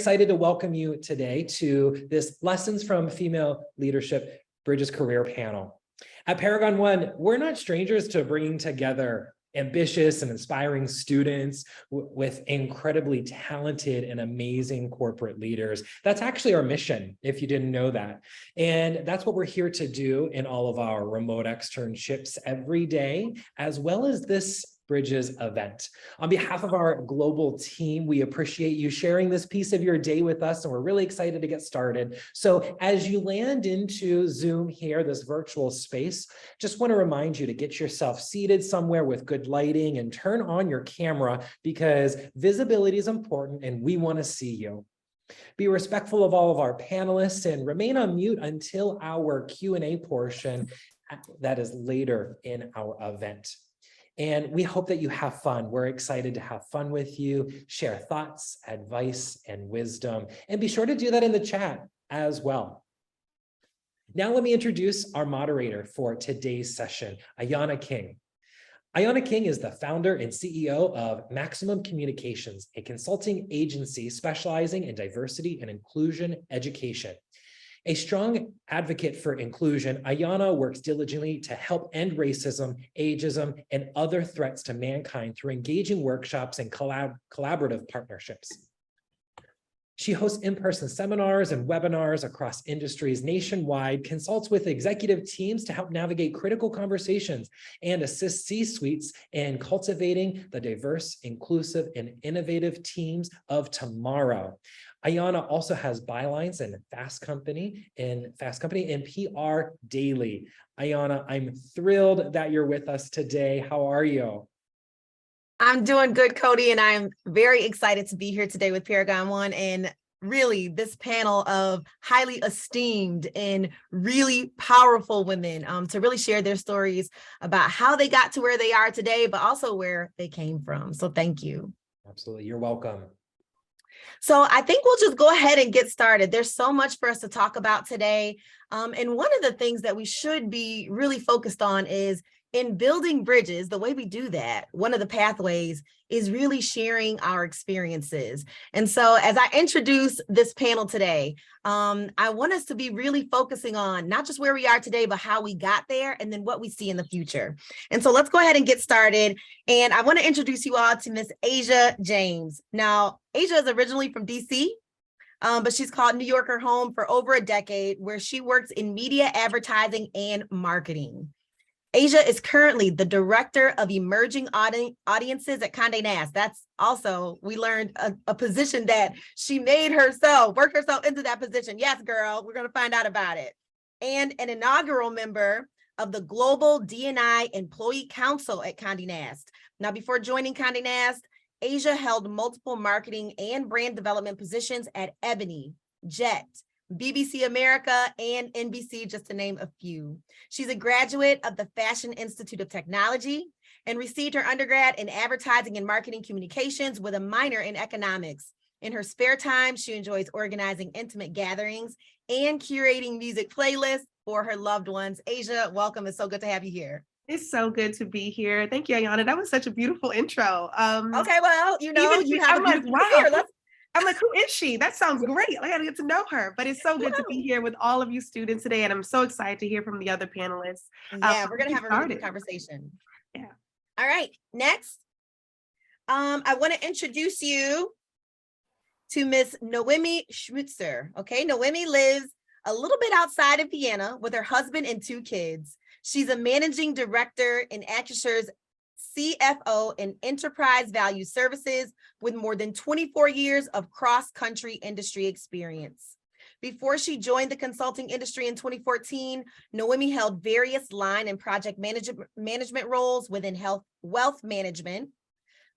excited to welcome you today to this Lessons from Female Leadership Bridges Career panel. At Paragon One, we're not strangers to bringing together ambitious and inspiring students with incredibly talented and amazing corporate leaders. That's actually our mission, if you didn't know that. And that's what we're here to do in all of our remote externships every day, as well as this Bridges event. On behalf of our global team, we appreciate you sharing this piece of your day with us, and we're really excited to get started. So as you land into Zoom here, this virtual space, just want to remind you to get yourself seated somewhere with good lighting and turn on your camera because visibility is important and we want to see you. Be respectful of all of our panelists and remain on mute until our Q&A portion that is later in our event. And we hope that you have fun. We're excited to have fun with you, share thoughts, advice, and wisdom, and be sure to do that in the chat as well. Now let me introduce our moderator for today's session, Ayanna King. Ayanna King is the founder and CEO of Maximum Communications, a consulting agency specializing in diversity and inclusion education. A strong advocate for inclusion, Ayanna works diligently to help end racism, ageism, and other threats to mankind through engaging workshops and collaborative partnerships. She hosts in-person seminars and webinars across industries nationwide, consults with executive teams to help navigate critical conversations, and assists C-suites in cultivating the diverse, inclusive, and innovative teams of tomorrow. Ayanna also has bylines in Fast Company and PR Daily. Ayanna, I'm thrilled that you're with us today. How are you? I'm doing good, Cody, and I'm very excited to be here today with Paragon One and really this panel of highly esteemed and really powerful women to really share their stories about how they got to where they are today, but also where they came from. So thank you. Absolutely. You're welcome. So I think we'll just go ahead and get started. There's so much for us to talk about today. And one of the things that we should be really focused on is in building bridges, the way we do that, one of the pathways is really sharing our experiences. And so as I introduce this panel today, I want us to be really focusing on not just where we are today, but how we got there and then what we see in the future. And so let's go ahead and get started. And I want to introduce you all to Miss Asia James. Now, Asia is originally from DC, but she's called New Yorker home for over a decade, where she works in media, advertising, and marketing. Asia is currently the Director of Emerging Audiences at Condé Nast. That's also, we learned a position that she made herself, worked herself into that position. Yes, girl, we're going to find out about it. And an inaugural member of the Global D&I Employee Council at Condé Nast. Now, before joining Condé Nast, Asia held multiple marketing and brand development positions at Ebony, Jet, BBC America, and NBC, just to name a few. She's a graduate of the Fashion Institute of Technology and received her undergrad in advertising and marketing communications with a minor in economics. In her spare time, she enjoys organizing intimate gatherings and curating music playlists for her loved ones. Asia, welcome. It's so good to have you here. It's so good to be here. Thank you, Ayanna. That was such a beautiful intro. Okay, well, you know, you have I'm like, wow. I'm like, who is she? That sounds great. I gotta get to know her. But it's so good to be here with all of you students today. And I'm so excited to hear from the other panelists. Yeah, we're gonna have a really good conversation. Yeah. All right, next. I want to introduce you to Miss Noemi Schmutzer. Okay, Noemi lives a little bit outside of Vienna with her husband and 2 kids. She's a managing director in Acusure's CFO in Enterprise Value Services with more than 24 years of cross-country industry experience. Before she joined the consulting industry in 2014, Noemi held various line and project management roles within wealth management,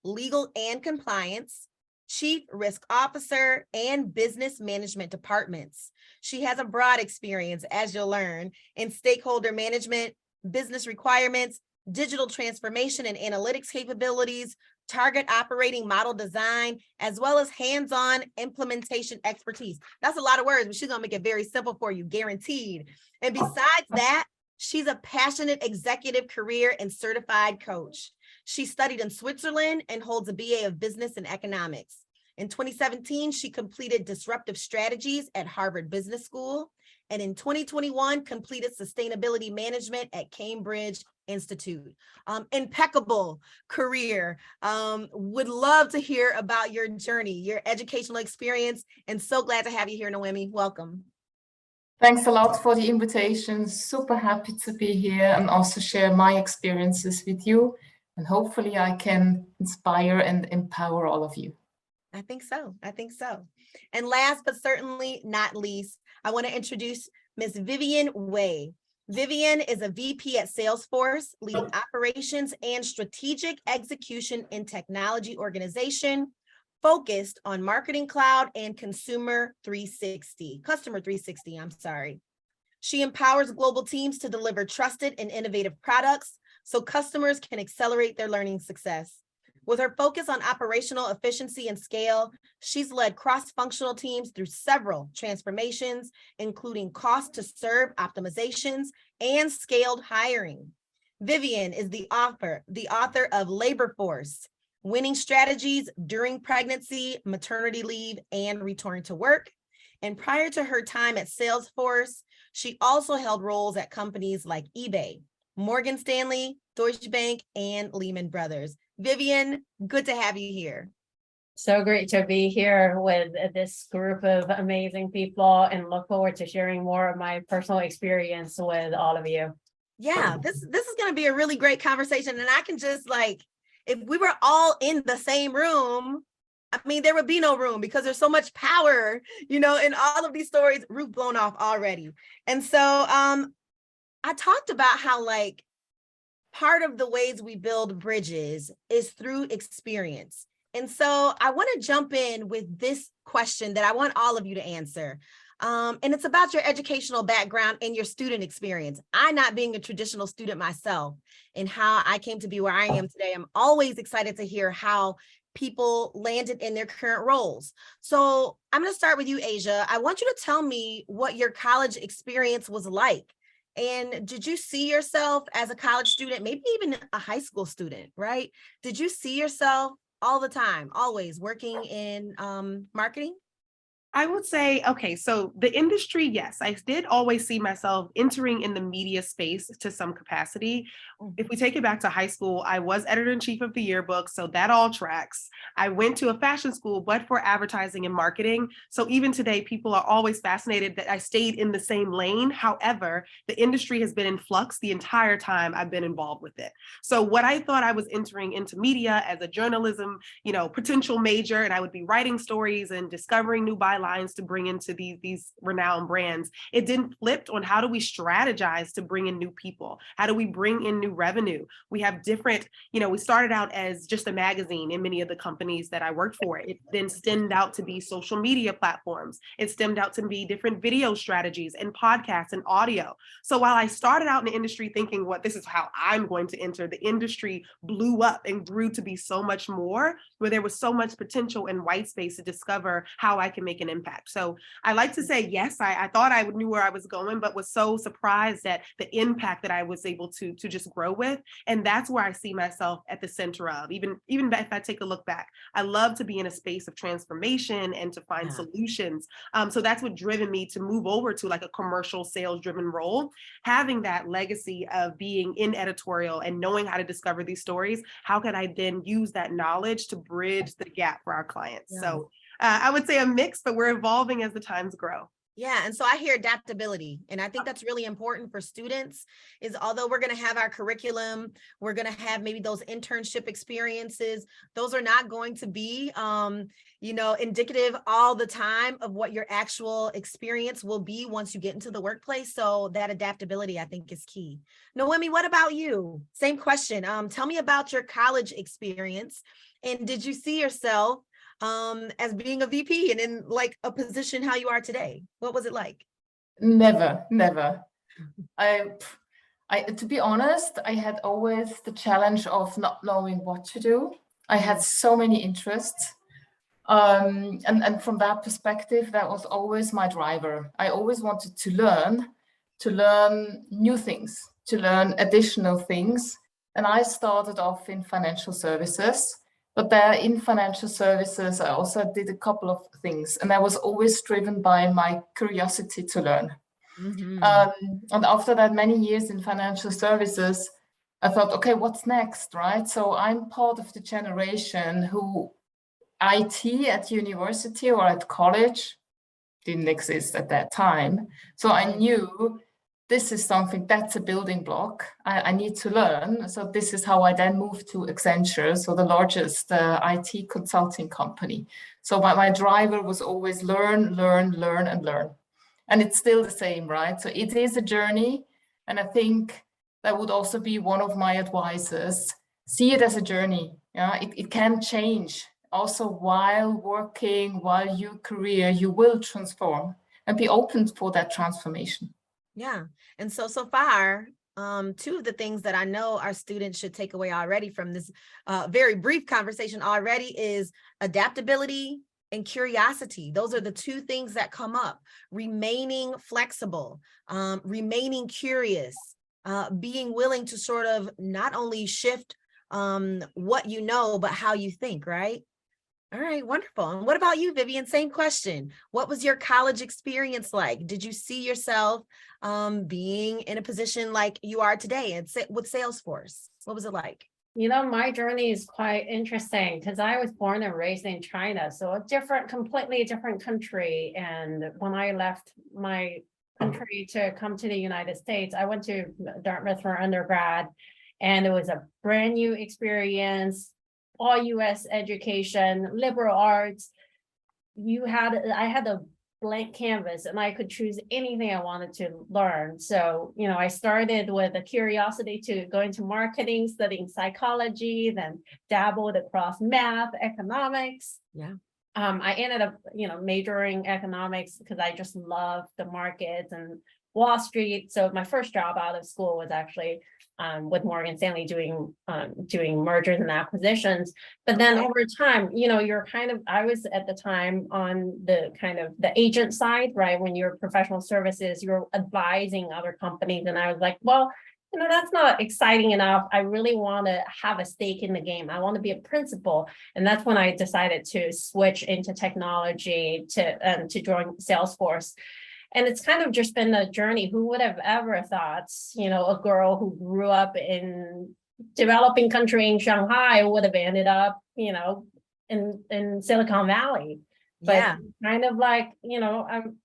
legal and compliance, chief risk officer, and business management departments. She has a broad experience, as you'll learn, in stakeholder management, business requirements, digital transformation and analytics capabilities, target operating model design, as well as hands-on implementation expertise. That's a lot of words, but she's gonna make it very simple for you, guaranteed. And besides that, she's a passionate executive career and certified coach. She studied in Switzerland and holds a BA of Business and Economics. In 2017, she completed disruptive strategies at Harvard Business School. And in 2021, completed sustainability management at Cambridge Institute. Impeccable career. Would love to hear about your journey, your educational experience, and so glad to have you here, Noemi. Welcome. Thanks a lot for the invitation. Super happy to be here and also share my experiences with you. And hopefully I can inspire and empower all of you. I think so. I think so. And last but certainly not least, I want to introduce Ms. Vivian Way. Vivian is a VP at Salesforce, leading operations and strategic execution in technology organization, focused on Marketing Cloud and customer 360, I'm sorry. She empowers global teams to deliver trusted and innovative products so customers can accelerate their learning success. With her focus on operational efficiency and scale, she's led cross-functional teams through several transformations, including cost to serve optimizations and scaled hiring. Vivian is the author of Labor Force, Winning Strategies During Pregnancy, Maternity Leave, and Return to Work. And prior to her time at Salesforce, she also held roles at companies like eBay, Morgan Stanley, Deutsche Bank, and Lehman Brothers. Vivian, good to have you here. So great to be here with this group of amazing people and look forward to sharing more of my personal experience with all of you. Yeah, this is going to be a really great conversation. And I can just if we were all in the same room, I mean, there would be no room because there's so much power, in all of these stories, roof blown off already. And so I talked about how part of the ways we build bridges is through experience. And so I want to jump in with this question that I want all of you to answer. And it's about your educational background and your student experience. I, not being a traditional student myself, and how I came to be where I am today, I'm always excited to hear how people landed in their current roles. So I'm going to start with you, Asia. I want you to tell me what your college experience was like. And did you see yourself as a college student, maybe even a high school student, right? Did you see yourself all the time, always working in marketing? I would say, okay, so the industry, yes, I did always see myself entering in the media space to some capacity. If we take it back to high school, I was editor-in-chief of the yearbook, so that all tracks. I went to a fashion school, but for advertising and marketing. So even today, people are always fascinated that I stayed in the same lane. However, the industry has been in flux the entire time I've been involved with it. So what I thought I was entering into media as a journalism, potential major, and I would be writing stories and discovering new bylines to bring into these renowned brands. It didn't flip on how do we strategize to bring in new people? How do we bring in new revenue? We have different, we started out as just a magazine in many of the companies that I worked for. It then stemmed out to be social media platforms. It stemmed out to be different video strategies and podcasts and audio. So while I started out in the industry thinking, this is how I'm going to enter, the industry blew up and grew to be so much more, where there was so much potential and white space to discover how I can make an impact. So I like to say, yes, I thought I knew where I was going, but was so surprised at the impact that I was able to just grow with. And that's where I see myself at the center of, even if I take a look back, I love to be in a space of transformation and to find solutions. So that's what driven me to move over to a commercial sales driven role, having that legacy of being in editorial and knowing how to discover these stories. How can I then use that knowledge to bridge the gap for our clients? Yeah. So I would say a mix, but we're evolving as the times grow. Yeah, and so I hear adaptability, and I think that's really important for students, is although we're going to have our curriculum, we're going to have maybe those internship experiences, those are not going to be, indicative all the time of what your actual experience will be once you get into the workplace. So that adaptability, I think, is key. Noemi, what about you? Same question. Tell me about your college experience, and did you see yourself as being a VP and in a position how you are today? What was it like? Never. To be honest, I had always the challenge of not knowing what to do. I had so many interests. And from that perspective, that was always my driver. I always wanted to learn new things, to learn additional things. And I started off in financial services. But there in financial services, I also did a couple of things, and I was always driven by my curiosity to learn. And after that many years in financial services, I thought, okay, what's next, right? So I'm part of the generation who IT at university or at college didn't exist at that time. So I knew this is something that's a building block. I need to learn. So this is how I then moved to Accenture, so the largest IT consulting company. So my driver was always learn, learn, learn, and learn. And it's still the same, right? So it is a journey. And I think that would also be one of my advices. See it as a journey. Yeah, it can change. Also, while working, while your career, you will transform, and be open for that transformation. Yeah. And so far, two of the things that I know our students should take away already from this very brief conversation already is adaptability and curiosity. Those are the two things that come up. Remaining flexible, remaining curious, being willing to sort of not only shift what you know, but how you think, right? All right, wonderful. And what about you, Vivian? Same question. What was your college experience like? Did you see yourself being in a position like you are today with Salesforce? What was it like? You know, my journey is quite interesting because I was born and raised in China, so a completely different country. And when I left my country to come to the United States, I went to Dartmouth for undergrad, and it was a brand new experience. All US education, liberal arts. I had a blank canvas and I could choose anything I wanted to learn. So, you know, I started with a curiosity to go into marketing, studying psychology, then dabbled across math, economics. Yeah. I ended up, you know, majoring economics because I just love the markets and Wall Street. So my first job out of school was actually with Morgan Stanley doing mergers and acquisitions. But then over time, you know, I was at the time on the kind of the agent side, right? When you're professional services, you're advising other companies. And I was like, well, you know, that's not exciting enough. I really want to have a stake in the game. I want to be a principal. And that's when I decided to switch into technology to join Salesforce. And it's kind of just been a journey. Who would have ever thought, you know, a girl who grew up in developing country in Shanghai would have ended up, you know, in Silicon Valley. But Yeah. kind of like, you know, I'm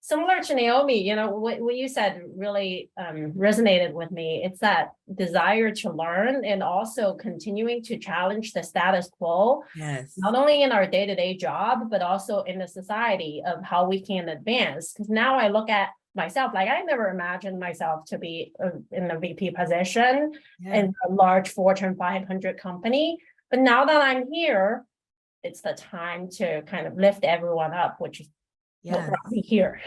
similar to Naomi, you know, what you said really resonated with me. It's that desire to learn and also continuing to challenge the status quo. Yes. Not only in our day-to-day job, but also in the society of how we can advance. Because now I look at myself, like I never imagined myself to be in a VP position in a large Fortune 500 company. But now that I'm here, it's the time to kind of lift everyone up, which is what brought me here.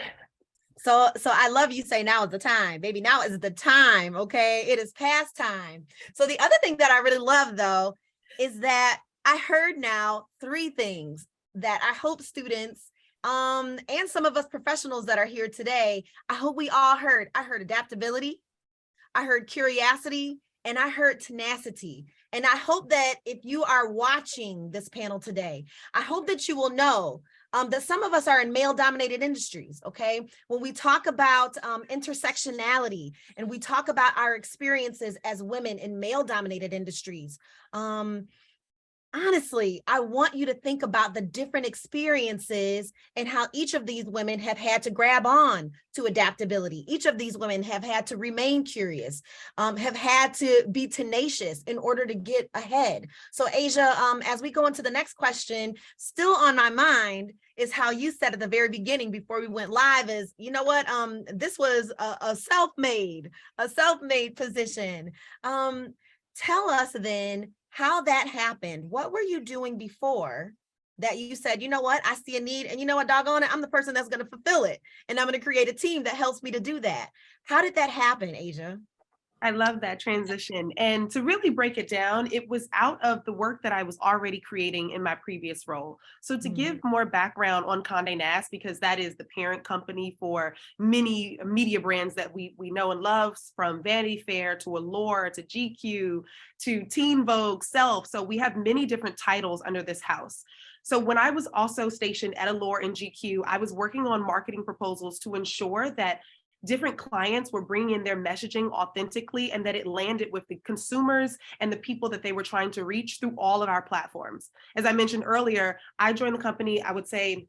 So I love you say now is the time, baby. Now is the time. Okay. It is past time. So the other thing that I really love though, is that I heard now 3 things that I hope students and some of us professionals that are here today, I hope we all heard. I heard adaptability, I heard curiosity, and I heard tenacity. And I hope that if you are watching this panel today, I hope that you will know that some of us are in male-dominated industries, okay? When we talk about intersectionality and we talk about our experiences as women in male-dominated industries, honestly, I want you to think about the different experiences and how each of these women have had to grab on to adaptability. Each of these women have had to remain curious, have had to be tenacious in order to get ahead. So Asia, as we go into the next question, still on my mind is how you said at the very beginning before we went live is, you know what, this was a self-made position. Tell us then, how that happened. What were you doing before that you said, you know what, I see a need, and you know what, doggone it, I'm the person that's going to fulfill it. And I'm going to create a team that helps me to do that. How did that happen, Asia? I love that transition. And to really break it down, it was out of the work that I was already creating in my previous role. So to give more background on Condé Nast, because that is the parent company for many media brands that we know and love, from Vanity Fair to Allure to GQ to Teen Vogue, Self. So we have many different titles under this house. So when I was also stationed at Allure and GQ, I was working on marketing proposals to ensure that different clients were bringing in their messaging authentically and that it landed with the consumers and the people that they were trying to reach through all of our platforms. As I mentioned earlier, I joined the company, I would say,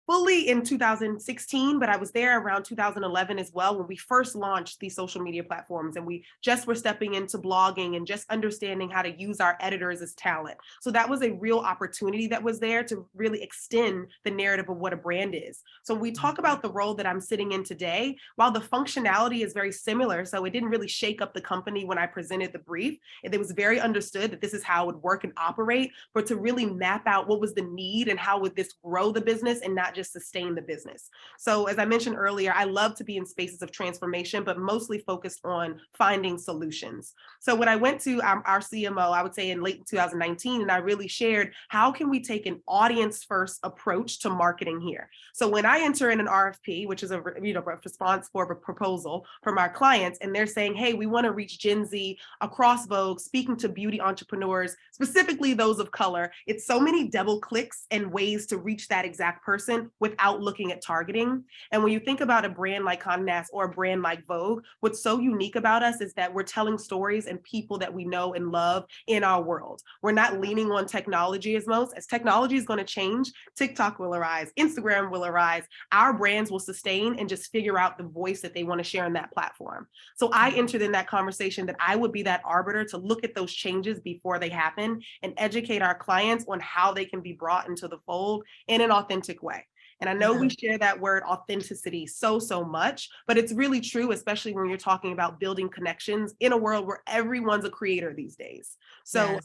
fully in 2016, but I was there around 2011 as well when we first launched these social media platforms, and we just were stepping into blogging and just understanding how to use our editors as talent. So that was a real opportunity that was there to really extend the narrative of what a brand is. So when we talk about the role that I'm sitting in today, while the functionality is very similar, so it didn't really shake up the company when I presented the brief, it was very understood that this is how it would work and operate, but to really map out what was the need and how would this grow the business and not just sustain the business. So as I mentioned earlier, I love to be in spaces of transformation, but mostly focused on finding solutions. So when I went to our CMO, I would say in late 2019, and I really shared, how can we take an audience first approach to marketing here? So when I enter in an RFP, which is a response for a proposal from our clients, and they're saying, hey, we want to reach Gen Z across Vogue, speaking to beauty entrepreneurs, specifically those of color, it's so many double clicks and ways to reach that exact person without looking at targeting. And when you think about a brand like Condé Nast or a brand like Vogue, what's so unique about us is that we're telling stories and people that we know and love in our world. We're not leaning on technology as most. As technology is going to change, TikTok will arise, Instagram will arise, our brands will sustain and just figure out the voice that they want to share on that platform. So I entered in that conversation that I would be that arbiter to look at those changes before they happen and educate our clients on how they can be brought into the fold in an authentic way. And I know we share that word authenticity so much, but it's really true, especially when you're talking about building connections in a world where everyone's a creator these days. So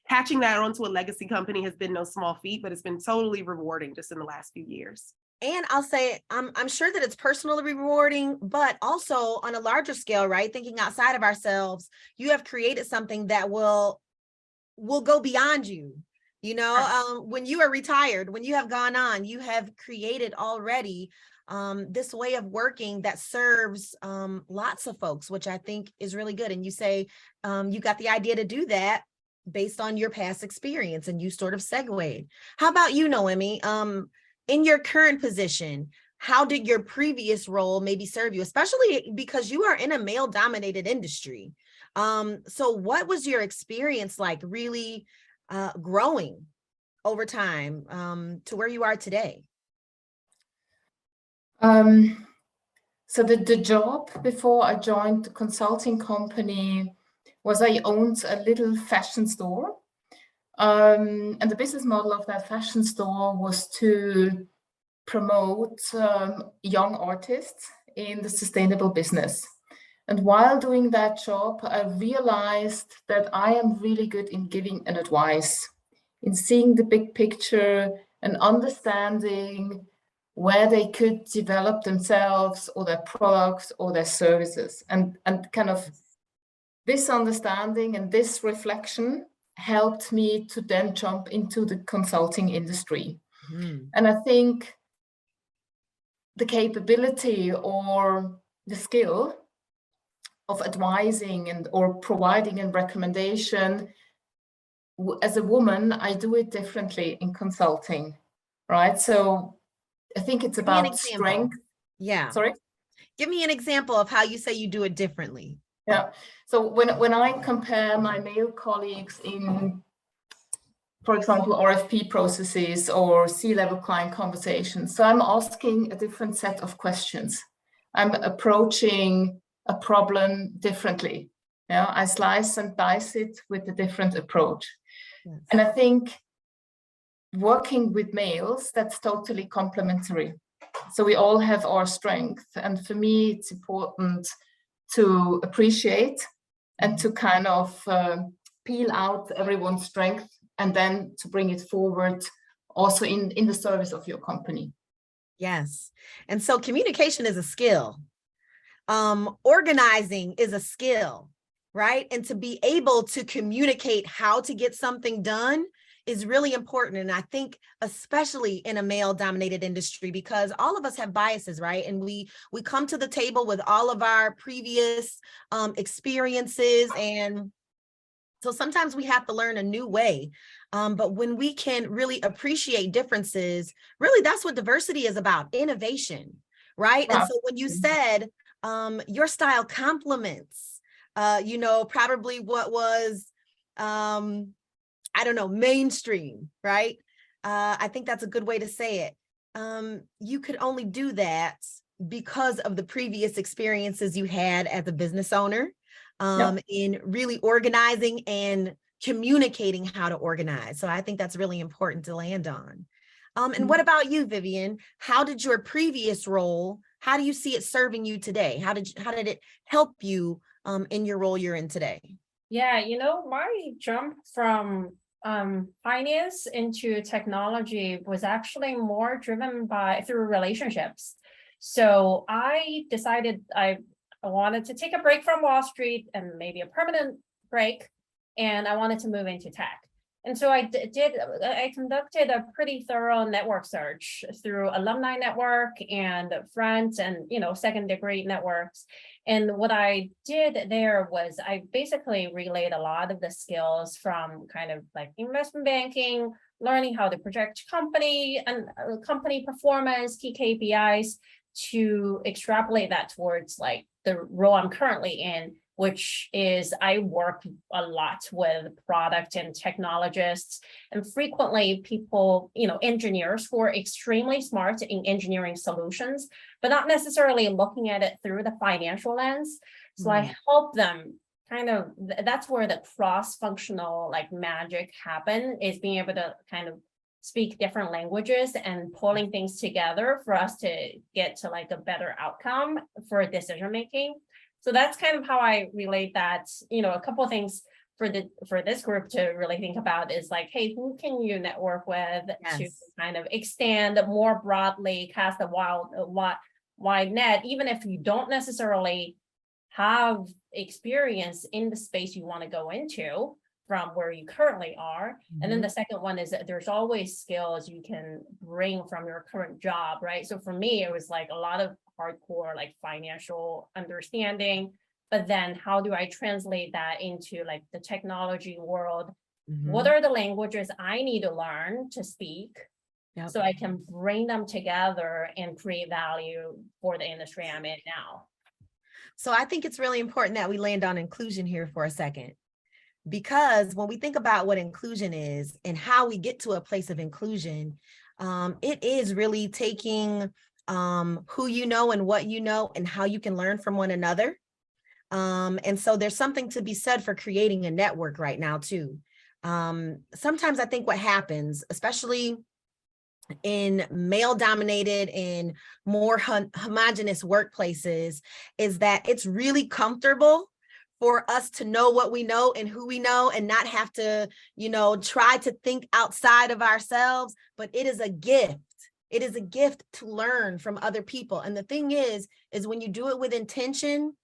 catching that onto a legacy company has been no small feat, but it's been totally rewarding just in the last few years. And I'll say, I'm sure that it's personally rewarding, but also on a larger scale, right? Thinking outside of ourselves, you have created something that will go beyond you. You know, when you are retired, when you have gone on, you have created already this way of working that serves lots of folks, which I think is really good. And you say you got the idea to do that based on your past experience, and you sort of segued. How about you, Noemi? In your current position, how did your previous role maybe serve you, especially because you are in a male-dominated industry? So what was your experience like really growing over time to where you are today? So the job before I joined the consulting company was I owned a little fashion store. And the business model of that fashion store was to promote young artists in the sustainable business. And while doing that job, I realized that I am really good in giving an advice, in seeing the big picture and understanding where they could develop themselves or their products or their services. And kind of this understanding and this reflection helped me to then jump into the consulting industry. And I think the capability or the skill of advising and or providing a recommendation, as a woman, I do it differently in consulting, right? So I think it's about strength. Yeah. Sorry? Give me an example of how you say you do it differently. Yeah. So when I compare my male colleagues in, for example, RFP processes or C-level client conversations, so I'm asking a different set of questions. I'm approaching a problem differently. Yeah, I slice and dice it with a different approach. Yes. And I think working with males, that's totally complementary. So we all have our strength. And for me, it's important to appreciate and to kind of peel out everyone's strength and then to bring it forward also in the service of your company. Yes. And so communication is a skill. Organizing is a skill, right? And to be able to communicate how to get something done is really important. And I think especially in a male dominated industry, because all of us have biases, right? And we come to the table with all of our previous experiences. And so sometimes we have to learn a new way. But when we can really appreciate differences, really that's what diversity is about, innovation, right? And so when you said your style complements, probably what was, I don't know, mainstream, right? I think that's a good way to say it. You could only do that because of the previous experiences you had as a business owner, in really organizing and communicating how to organize. So I think that's really important to land on. And what about you, Vivian? How did your previous role, how do you see it serving you today? How did it help you in your role you're in today? Yeah, my jump from finance into technology was actually more driven through relationships. So I decided I wanted to take a break from Wall Street, and maybe a permanent break, and I wanted to move into tech. And so I conducted a pretty thorough network search through alumni network and friends and, second degree networks. And what I did there was I basically relayed a lot of the skills from kind of like investment banking, learning how to project company and company performance, key KPIs, to extrapolate that towards like the role I'm currently in, which is I work a lot with product and technologists, and frequently people, engineers who are extremely smart in engineering solutions, but not necessarily looking at it through the financial lens. So I help them kind of, that's where the cross-functional like magic happen, is being able to kind of speak different languages and pulling things together for us to get to like a better outcome for decision making. So that's kind of how I relate that. A couple of things for this group to really think about is like, hey, who can you network with to kind of extend more broadly, cast a wide net, even if you don't necessarily have experience in the space you want to go into from where you currently are. And then the second one is that there's always skills you can bring from your current job, right? So for me, it was like a lot of hardcore like financial understanding, but then how do I translate that into like the technology world? What are the languages I need to learn to speak so I can bring them together and create value for the industry I'm in now? So I think it's really important that we land on inclusion here for a second, because when we think about what inclusion is and how we get to a place of inclusion, it is really taking who you know and what you know and how you can learn from one another. And so there's something to be said for creating a network right now too. Sometimes I think what happens, especially in male dominated and more homogenous workplaces, is that it's really comfortable for us to know what we know and who we know and not have to, try to think outside of ourselves. But it is a gift. It is a gift to learn from other people. And the thing is when you do it with intention,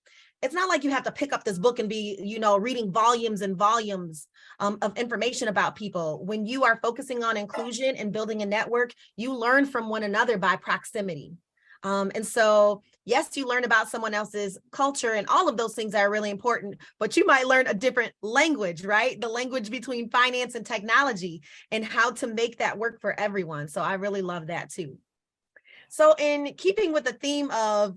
it's not like you have to pick up this book and be, reading volumes and volumes of information about people. When you are focusing on inclusion and building a network, you learn from one another by proximity. And so, yes, you learn about someone else's culture, and all of those things are really important, but you might learn a different language, right? The language between finance and technology, and how to make that work for everyone. So I really love that too. So in keeping with the theme of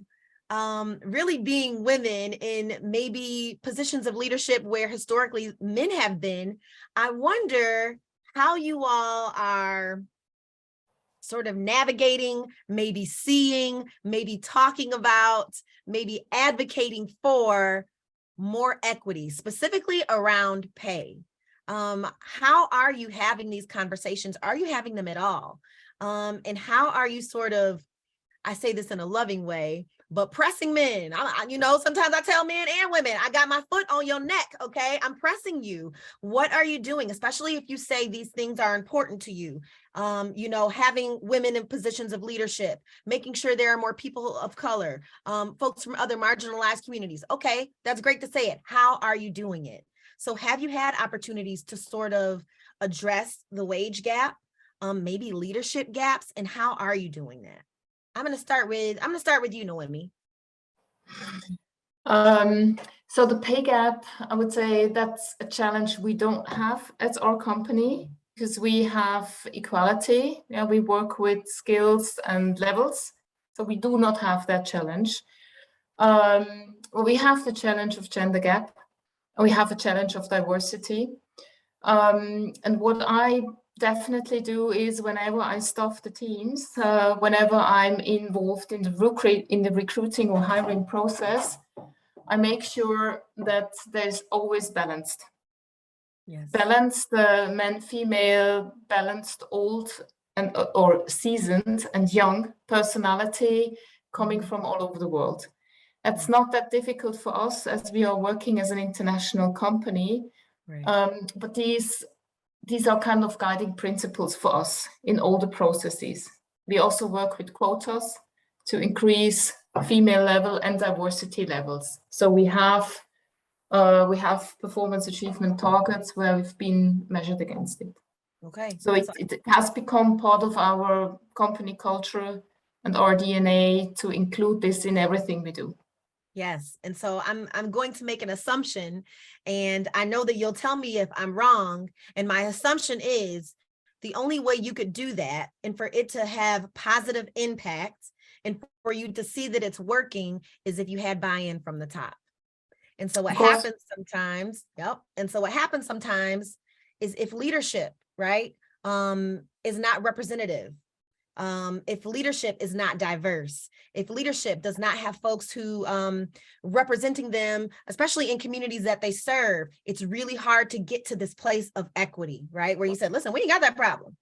really being women in maybe positions of leadership where historically men have been, I wonder how you all are sort of navigating, maybe seeing, maybe talking about, maybe advocating for more equity, specifically around pay. How are you having these conversations? Are you having them at all? And how are you sort of, I say this in a loving way, but pressing men. Sometimes I tell men and women, I got my foot on your neck. Okay. I'm pressing you. What are you doing? Especially if you say these things are important to you. Having women in positions of leadership, making sure there are more people of color, folks from other marginalized communities. Okay. That's great to say it. How are you doing it? So have you had opportunities to sort of address the wage gap, maybe leadership gaps, and how are you doing that? I'm gonna start with you, Noemi. So the pay gap, I would say that's a challenge we don't have at our company because we have equality. Yeah, we work with skills and levels, so we do not have that challenge. We have the challenge of gender gap, and we have a challenge of diversity. And what I definitely do is whenever I staff the teams, whenever I'm involved in the recruiting or hiring process, I make sure that there's always balanced. Yes. Balanced men, female, balanced old and or seasoned and young personality coming from all over the world. It's not that difficult for us as we are working as an international company. Right. But these are kind of guiding principles for us in all the processes. We also work with quotas to increase female level and diversity levels. So we have performance achievement targets where we've been measured against it. Okay. So it has become part of our company culture and our DNA to include this in everything we do. Yes. And so I'm going to make an assumption, and I know that you'll tell me if I'm wrong. And my assumption is the only way you could do that and for it to have positive impact and for you to see that it's working is if you had buy-in from the top. And so what happens sometimes, and so what happens sometimes is if leadership, right, is not representative, if leadership is not diverse, if leadership does not have folks who representing them, especially in communities that they serve, it's really hard to get to this place of equity, right? Where you said, listen, we ain't got that problem.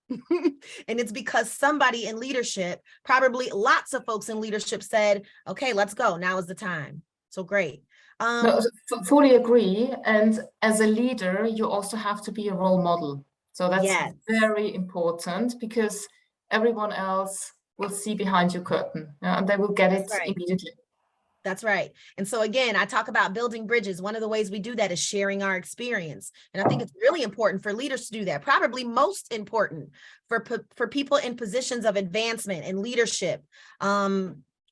And it's because somebody in leadership, probably lots of folks in leadership said, okay, let's go. Now is the time. So great. No, fully agree. And as a leader, you also have to be a role model. So that's very important because everyone else will see behind your curtain and they will get it immediately. That's right. And so again, I talk about building bridges. One of the ways we do that is sharing our experience. And I think it's really important for leaders to do that, probably most important for people in positions of advancement and leadership,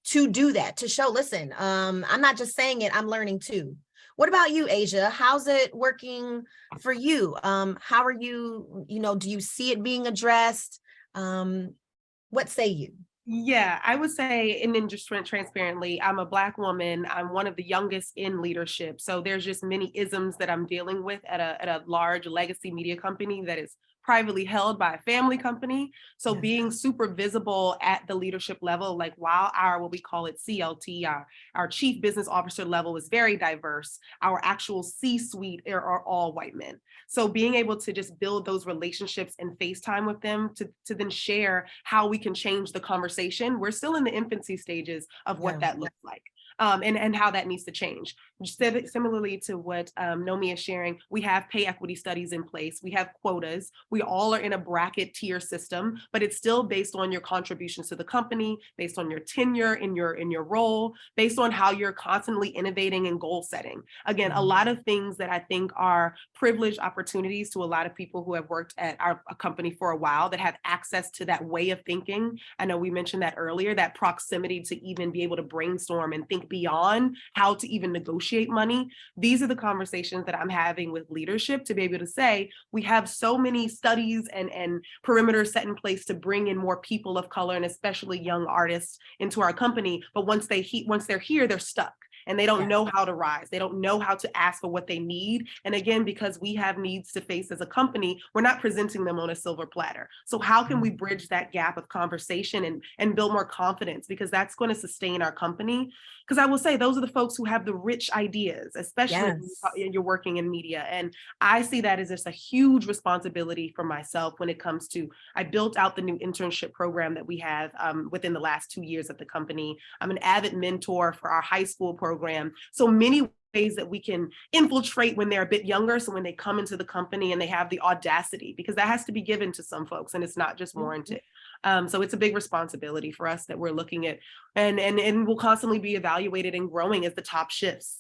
to do that, to show, listen, I'm not just saying it, I'm learning too. What about you, Asia? How's it working for you? How are you, do you see it being addressed? What say you? Yeah, I would say, and then just transparently, I'm a Black woman. I'm one of the youngest in leadership. So there's just many isms that I'm dealing with at a large legacy media company that is privately held by a family company. So being super visible at the leadership level, like while our, what we call it CLT, our chief business officer level is very diverse, our actual C-suite are all white men. So being able to just build those relationships and FaceTime with them to then share how we can change the conversation. We're still in the infancy stages of what that looks like. And how that needs to change. Similarly to what Nomi is sharing, we have pay equity studies in place. We have quotas. We all are in a bracket tier system, but it's still based on your contributions to the company, based on your tenure in your role, based on how you're constantly innovating and goal setting. Again, a lot of things that I think are privileged opportunities to a lot of people who have worked at our company for a while that have access to that way of thinking. I know we mentioned that earlier, that proximity to even be able to brainstorm and think beyond how to even negotiate money. These are the conversations that I'm having with leadership to be able to say, we have so many studies and perimeters set in place to bring in more people of color and especially young artists into our company. But once they're here, they're stuck. and they don't Yes. know how to rise. They don't know how to ask for what they need. And again, because we have needs to face as a company, we're not presenting them on a silver platter. So how can we bridge that gap of conversation and build more confidence? Because that's going to sustain our company. Because I will say those are the folks who have the rich ideas, especially when you're working in media. And I see that as just a huge responsibility for myself when it comes to, I built out the new internship program that we have within the last 2 years at the company. I'm an avid mentor for our high school program. So many ways that we can infiltrate when they're a bit younger. So when they come into the company and they have the audacity, because that has to be given to some folks and it's not just warranted. So it's a big responsibility for us that we're looking at and will constantly be evaluated and growing as the top shifts.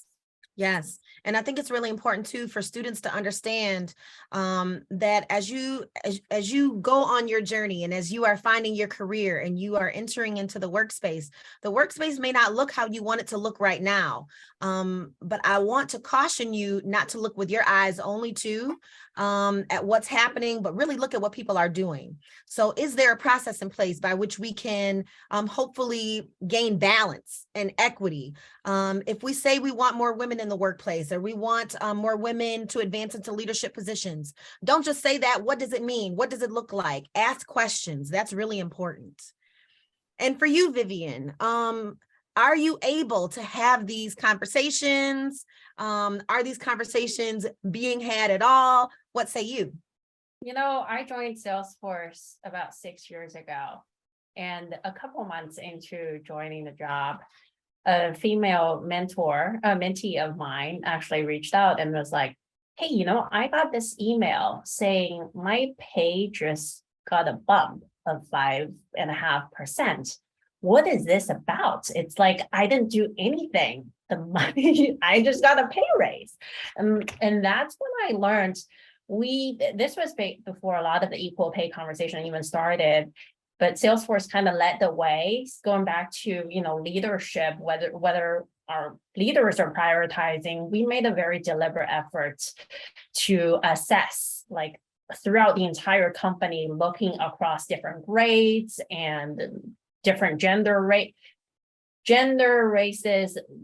Yes, and I think it's really important too for students to understand that as you go on your journey and as you are finding your career and you are entering into the workspace may not look how you want it to look right now. But I want to caution you not to look with your eyes only at what's happening, but really look at what people are doing. So is there a process in place by which we can hopefully gain balance and equity? If we say we want more women in the workplace, or we want more women to advance into leadership positions, don't just say that. What does it mean? What does it look like? Ask questions. That's really important. And for you, Vivian, are you able to have these conversations? Are these conversations being had at all? What say you? You know, I joined Salesforce about 6 years ago, and a couple months into joining the job, a female mentee of mine actually reached out and was like, hey, you know, I got this email saying my pay just got a bump of 5.5%. What is this about? It's like, I didn't do anything. The money, I just got a pay raise. And that's when I learned this was before a lot of the equal pay conversation even started. But Salesforce kind of led the way, going back to, you know, leadership, whether our leaders are prioritizing. We made a very deliberate effort to assess, like, throughout the entire company, looking across different grades and different gender, races,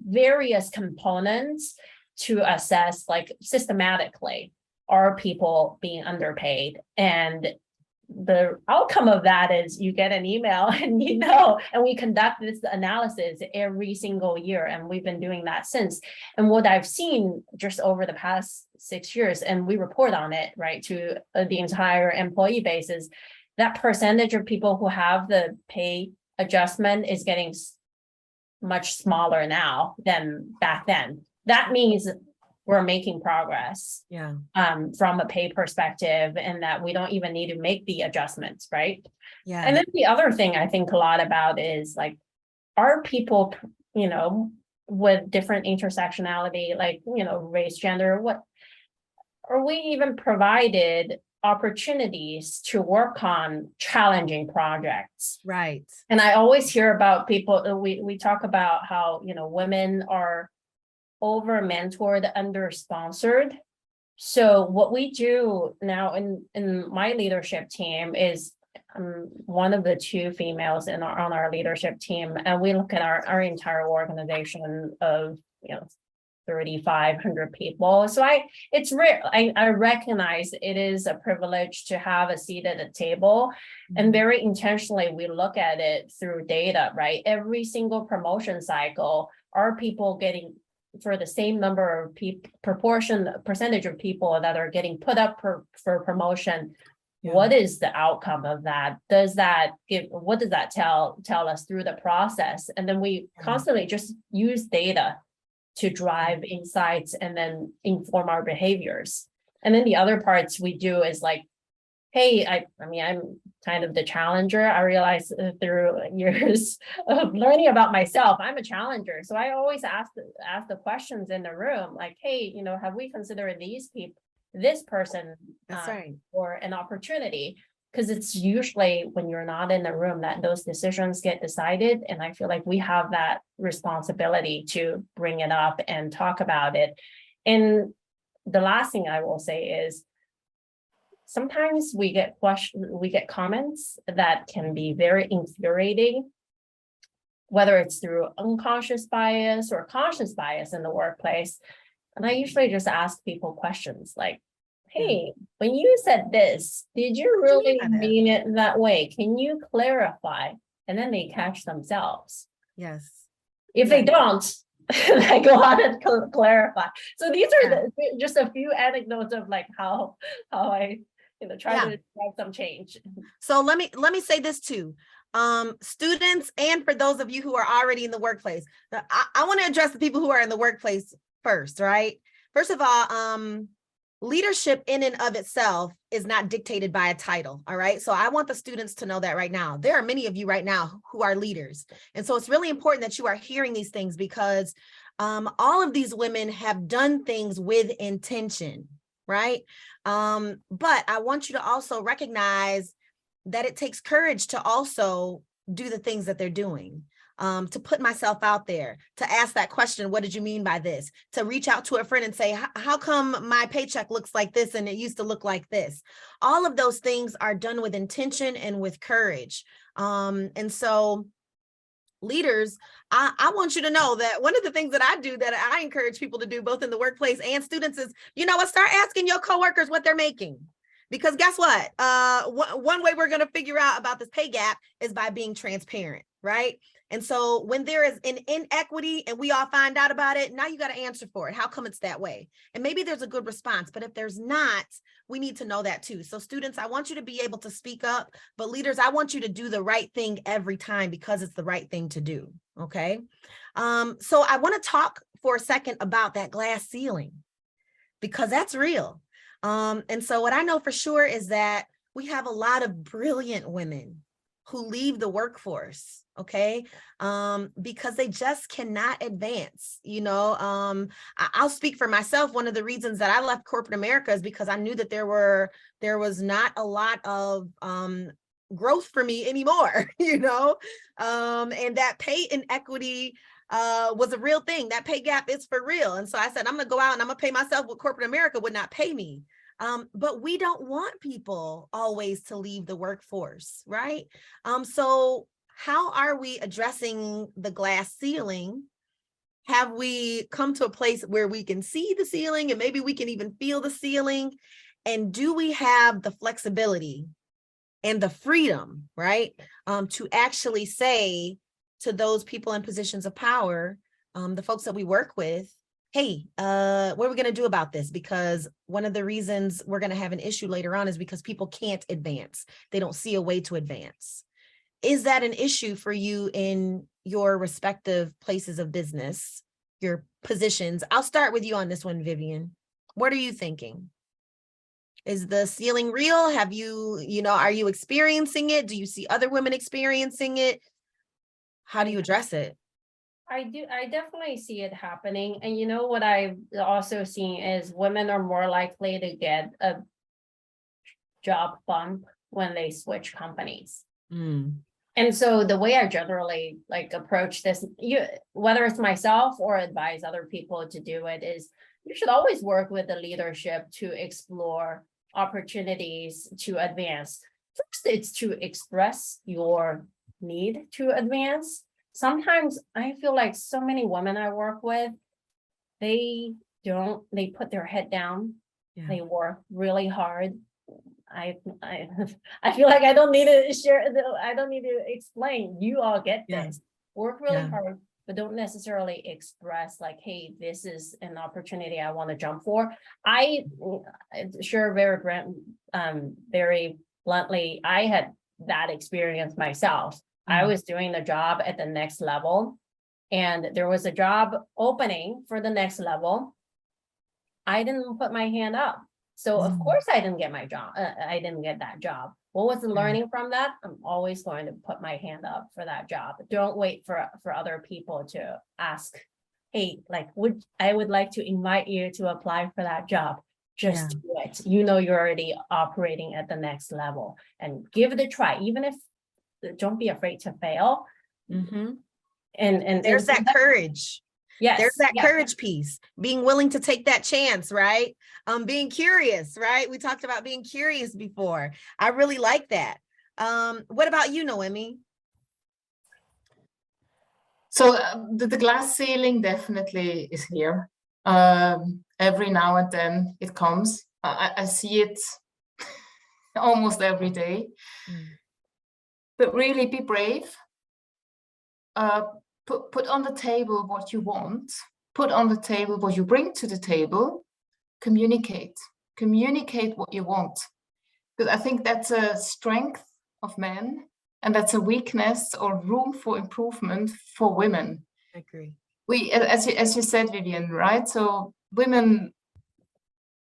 various components to assess, like, systematically, are people being underpaid? And the outcome of that is you get an email and and we conduct this analysis every single year, and we've been doing that since. And what I've seen just over the past 6 years, and we report on it, right, to the entire employee base, is that percentage of people who have the pay adjustment is getting much smaller now than back then. That means we're making progress. Yeah. From a pay perspective, and that we don't even need to make the adjustments, right? Yeah. And then the other thing I think a lot about is, like, are people, with different intersectionality, like, race, gender, what are we even provided opportunities to work on challenging projects? Right. And I always hear about people, we talk about how, women are over mentored, under sponsored. So what we do now in my leadership team is one of the 2 females on our leadership team, and we look at our entire organization of 3,500 people. So it's rare. I recognize it is a privilege to have a seat at the table, and very intentionally we look at it through data, right? Every single promotion cycle, are people getting, for the same number of percentage of people that are getting put up for promotion, what is the outcome of that? What does that tell us through the process? And then we constantly just use data to drive insights and then inform our behaviors. And then the other parts we do is, like, hey, I'm kind of the challenger. I realize through years of learning about myself, I'm a challenger. So I always ask the questions in the room, like, hey, have we considered this person That's right. for an opportunity? Because it's usually when you're not in the room that those decisions get decided. And I feel like we have that responsibility to bring it up and talk about it. And the last thing I will say is, sometimes we get comments that can be very infuriating. whether it's through unconscious bias or conscious bias in the workplace. And I usually just ask people questions like, hey, when you said this, did you What do you really mean by that? mean it that way? Can you clarify? And then they catch themselves. Yes. If they don't, I go on and clarify. So these are just a few anecdotes of like how I try to drive some change. So let me say this too. Students, and for those of you who are already in the workplace, I want to address the people who are in the workplace first, right? First of all, leadership in and of itself is not dictated by a title. All right. So I want the students to know that right now. There are many of you right now who are leaders. And so it's really important that you are hearing these things because all of these women have done things with intention, right? But I want you to also recognize that it takes courage to also do the things that they're doing. To put myself out there, to ask that question, what did you mean by this? To reach out to a friend and say, how come my paycheck looks like this and it used to look like this? All of those things are done with intention and with courage. And so leaders, I want you to know that one of the things that I do that I encourage people to do both in the workplace and students is, start asking your coworkers what they're making. Because guess what? One way we're going to figure out about this pay gap is by being transparent, right? And so when there is an inequity and we all find out about it, now you got to answer for it. How come it's that way? And maybe there's a good response, but if there's not, we need to know that too. So students, I want you to be able to speak up, but leaders, I want you to do the right thing every time because it's the right thing to do. Okay. So I want to talk for a second about that glass ceiling because that's real. And so what I know for sure is that we have a lot of brilliant women who leave the workforce, okay, because they just cannot advance. I'll speak for myself. One of the reasons that I left corporate America is because I knew that there was not a lot of growth for me anymore, and that pay inequity was a real thing. That pay gap is for real. And so I said, I'm going to go out and I'm going to pay myself what corporate America would not pay me. But we don't want people always to leave the workforce, right? So how are we addressing the glass ceiling? Have we come to a place where we can see the ceiling and maybe we can even feel the ceiling? And do we have the flexibility and the freedom, right? To actually say to those people in positions of power, the folks that we work with, hey, what are we going to do about this? Because one of the reasons we're going to have an issue later on is because people can't advance. They don't see a way to advance. Is that an issue for you in your respective places of business, your positions? I'll start with you on this one, Vivian. What are you thinking? Is the ceiling real? Are you experiencing it? Do you see other women experiencing it? How do you address it? I definitely see it happening. And what I've also seen is women are more likely to get a job bump when they switch companies. And so the way I generally approach this, whether it's myself or advise other people to do it, is you should always work with the leadership to explore opportunities to advance. First, it's to express your need to advance. Sometimes I feel like so many women I work with, they put their head down. Yeah. They work really hard. I feel like I don't need to share. I don't need to explain. You all get this. Work really hard, but don't necessarily express like, hey, this is an opportunity I want to jump for. Very bluntly, I had that experience myself. I was doing the job at the next level and there was a job opening for the next level. I didn't put my hand up. So of course I didn't get my job. I didn't get that job. What was the learning from that? I'm always going to put my hand up for that job. Don't wait for other people to ask, hey, I would like to invite you to apply for that job. Just do it. You're already operating at the next level and give it a try. Even if don't be afraid to fail. Mm-hmm. And there's that courage. Yes. There's that courage piece, being willing to take that chance, right? Being curious, right? We talked about being curious before. I really like that. What about you, Noemi? So the glass ceiling definitely is here. Every now and then it comes. I see it almost every day. But really be brave. Put on the table what you want. Put on the table what you bring to the table. Communicate what you want. Because I think that's a strength of men, and that's a weakness or room for improvement for women. I agree. We, as you said, Vivian, right? So women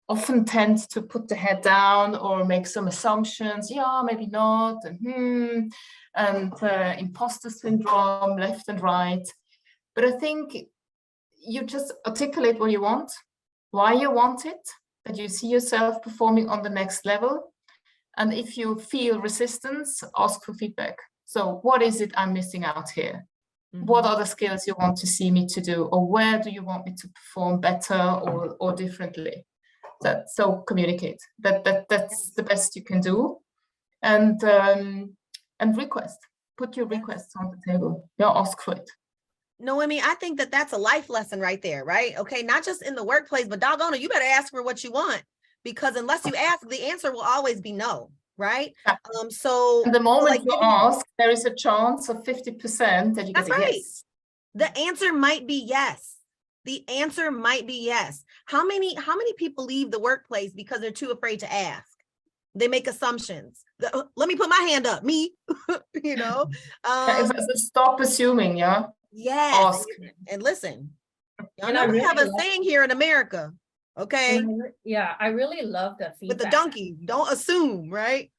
often tend to put the head down or make some assumptions. Yeah, maybe not, and imposter syndrome, left and right. But I think you just articulate what you want, why you want it, that you see yourself performing on the next level. And if you feel resistance, ask for feedback. So what is it I'm missing out here? What are the skills you want to see me to do? Or where do you want me to perform better or differently? So communicate. That's the best you can do. And request. Put your requests on the table. Yeah, ask for it. Noemi, I think that that's a life lesson right there, right? Okay, not just in the workplace, but doggone it, you better ask for what you want, because unless you ask, the answer will always be no, right? Yeah. So And the moment like you ask, there is a chance of 50% that you get that's a right. yes. The answer might be yes. The answer might be yes. How many people leave the workplace because they're too afraid to ask? They make assumptions. Let me put my hand up, me, you know? Stop assuming, yeah? Yes. Ask. And listen, y'all And know I we really have a love- saying here in America, okay? Yeah, I really love the feedback. With the donkey, don't assume, right?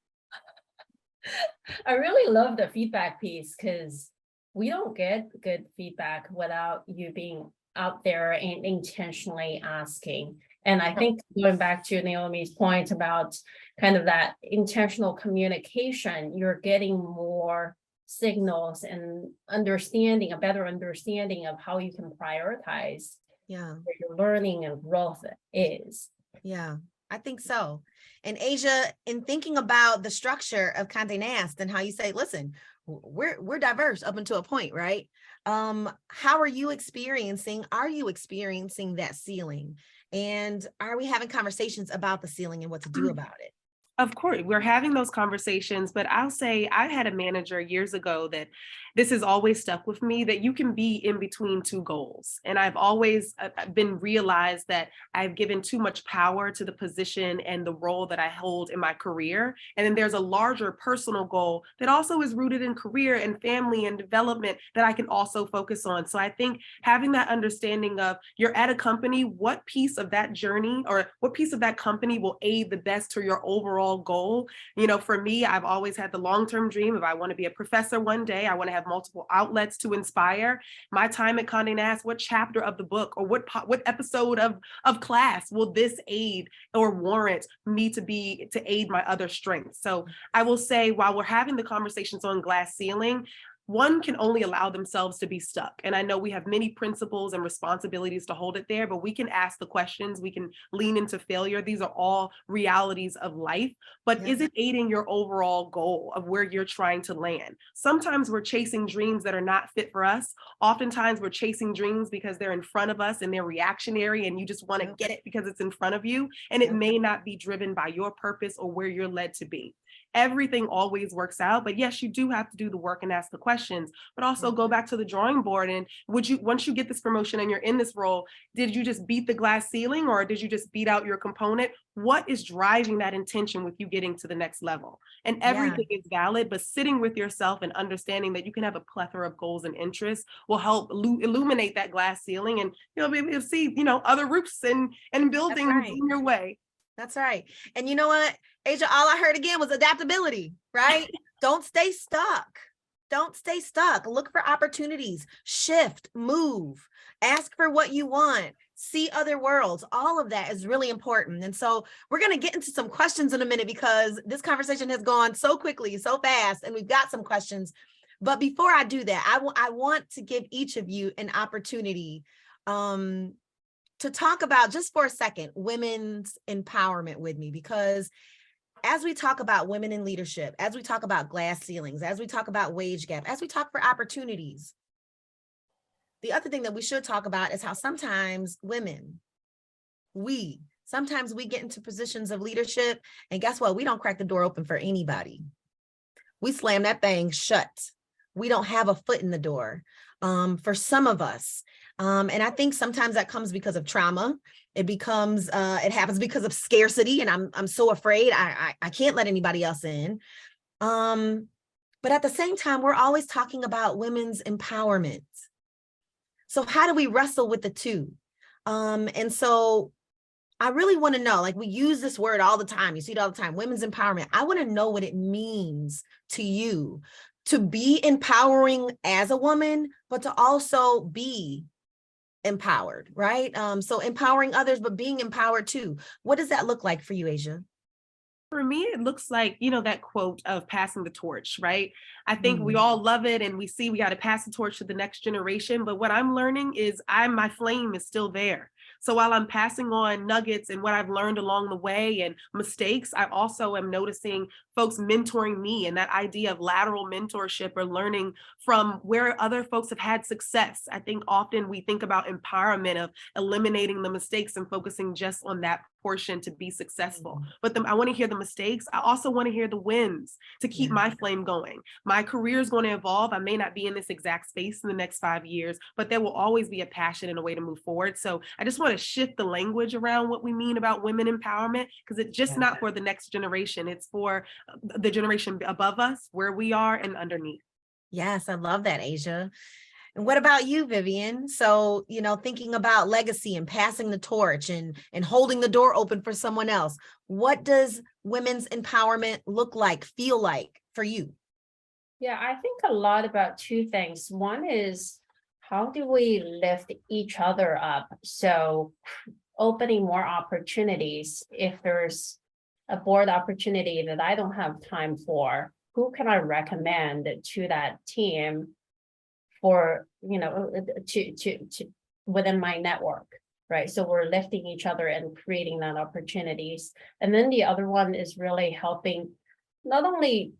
I really love the feedback piece, because we don't get good feedback without you being out there and intentionally asking. And I think going back to Naomi's point about kind of that intentional communication, you're getting more signals and understanding, a better understanding of how you can prioritize Yeah, where your learning and growth is. yeah, I think so. And Asia, in thinking about the structure of Condé Nast and how you say, listen, we're diverse up until a point, right? How are you experiencing that ceiling? And are we having conversations about the ceiling and what to do about it? Of course, we're having those conversations, but I'll say I had a manager years ago that this has always stuck with me, that you can be in between two goals. And I've always been realized that I've given too much power to the position and the role that I hold in my career. And then there's a larger personal goal that also is rooted in career and family and development that I can also focus on. So I think having that understanding of you're at a company, what piece of that journey or what piece of that company will aid the best to your overall goal. You know, for me, I've always had the long-term dream of I want to be a professor one day. I want to have multiple outlets to inspire. My time at Condé Nast, what chapter of the book or what episode of class will this aid or warrant me to aid my other strengths? So I will say, while we're having the conversations on glass ceiling, one can only allow themselves to be stuck. And I know we have many principles and responsibilities to hold it there, but we can ask the questions, we can lean into failure. These are all realities of life, but is it aiding your overall goal of where you're trying to land? Sometimes we're chasing dreams that are not fit for us. Oftentimes we're chasing dreams because they're in front of us and they're reactionary and you just want to get it because it's in front of you. And it may not be driven by your purpose or where you're led to be. Everything always works out, but yes, you do have to do the work and ask the questions, but also go back to the drawing board. And once you get this promotion and you're in this role, did you just beat the glass ceiling or did you just beat out your component? What is driving that intention with you getting to the next level? And everything is valid, but sitting with yourself and understanding that you can have a plethora of goals and interests will help illuminate that glass ceiling, and you'll be able to see, other roofs and buildings in your way. That's right. And you know what, Asia, all I heard again was adaptability, right? Don't stay stuck. Don't stay stuck. Look for opportunities, shift, move, ask for what you want, see other worlds. All of that is really important. And so we're going to get into some questions in a minute because this conversation has gone so quickly, so fast, and we've got some questions. But before I do that, I want to give each of you an opportunity to talk about, just for a second, women's empowerment with me, because as we talk about women in leadership, as we talk about glass ceilings, as we talk about wage gap, as we talk for opportunities, the other thing that we should talk about is how sometimes women, sometimes we get into positions of leadership, and guess what? We don't crack the door open for anybody. We slam that thing shut. We don't have a foot in the door for some of us. And I think sometimes that comes because of trauma. It happens because of scarcity. And I'm so afraid I can't let anybody else in. But at the same time, we're always talking about women's empowerment. So how do we wrestle with the two? And so I really want to know, like, we use this word all the time. You see it all the time, women's empowerment. I want to know what it means to you to be empowering as a woman, but to also be empowered, right? So empowering others, but being empowered too. What does that look like for you, Asia? For me, it looks like, that quote of passing the torch, right? I think we all love it and we see we got to pass the torch to the next generation. But what I'm learning is my flame is still there. So while I'm passing on nuggets and what I've learned along the way and mistakes, I also am noticing folks mentoring me, and that idea of lateral mentorship or learning from where other folks have had success. I think often we think about empowerment of eliminating the mistakes and focusing just on that portion to be successful. But I want to hear the mistakes. I also want to hear the wins to keep my flame going. My career is going to evolve. I may not be in this exact space in the next 5 years, but there will always be a passion and a way to move forward. So I just want to shift the language around what we mean about women empowerment, because it's just not for the next generation. It's for the generation above us, where we are and underneath. Yes, I love that, Asia. And what about you, Vivian? So, thinking about legacy and passing the torch and holding the door open for someone else. What does women's empowerment look like, feel like for you? Yeah, I think a lot about two things. One is, how do we lift each other up? So opening more opportunities. If there's a board opportunity that I don't have time for, who can I recommend to that team for, to within my network, right? So we're lifting each other and creating that opportunities. And then the other one is really helping, not only,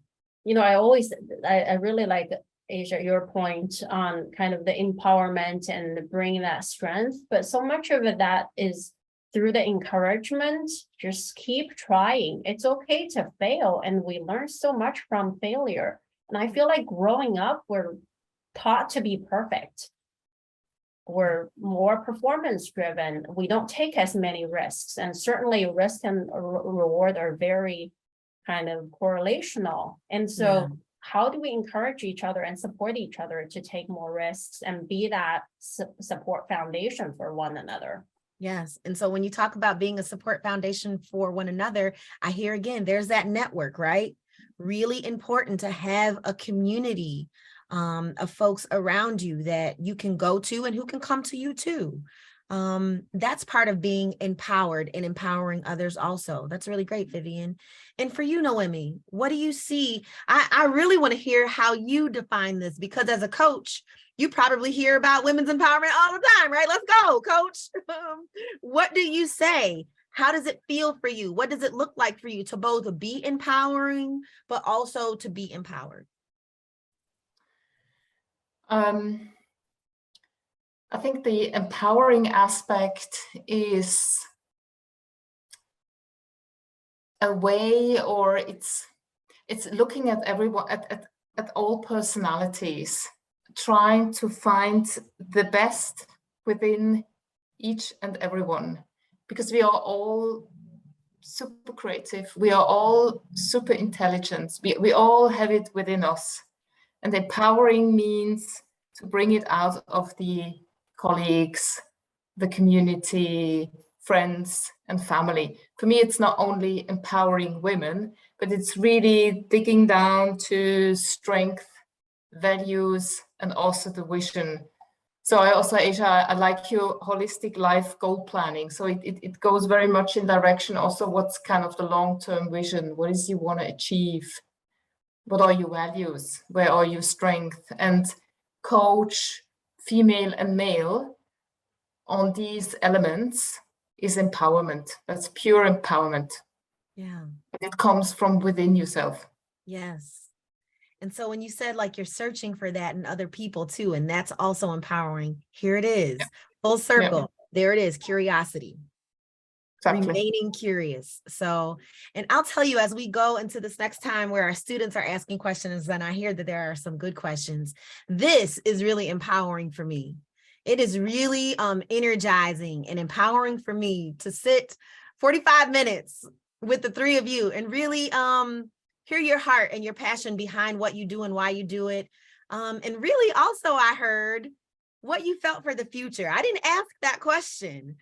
I really like, Asia, your point on kind of the empowerment and bringing that strength, but so much of it that is through the encouragement. Just keep trying. It's okay to fail, and we learn so much from failure. And I feel like growing up, we're taught to be perfect. We're more performance driven. We don't take as many risks, and certainly risk and reward are very kind of correlational. And so how do we encourage each other and support each other to take more risks and be that support foundation for one another? Yes. And so when you talk about being a support foundation for one another, I hear again, there's that network, right? Really important to have a community of folks around you that you can go to and who can come to you too. That's part of being empowered and empowering others also. That's really great, Vivian. And for you, Noemi, what do you see? I really want to hear how you define this, because as a coach, you probably hear about women's empowerment all the time, right? Let's go, coach. What do you say? How does it feel for you? What does it look like for you to both be empowering, but also to be empowered? I think the empowering aspect is a way, or it's looking at everyone, at all personalities, trying to find the best within each and everyone, because we are all super creative, we are all super intelligent, we all have it within us. And empowering means to bring it out of the colleagues, the community, friends, and family. For me, it's not only empowering women, but it's really digging down to strength, values, and also the vision. So Asia, I like your holistic life goal planning. So it goes very much in direction also what's kind of the long-term vision. What is you want to achieve? What are your values? Where are your strengths? And coach female and male on these elements is empowerment. That's pure empowerment. Yeah. It comes from within yourself. Yes. And so when you said like you're searching for that in other people too, and that's also empowering, here it is, full circle. There it is, curiosity. Exactly. Remaining curious. So, and I'll tell you, as we go into this next time where our students are asking questions, and I hear that there are some good questions, this is really empowering for me. It is really energizing and empowering for me to sit 45 minutes with the three of you and really hear your heart and your passion behind what you do and why you do it. And really also I heard what you felt for the future. I didn't ask that question.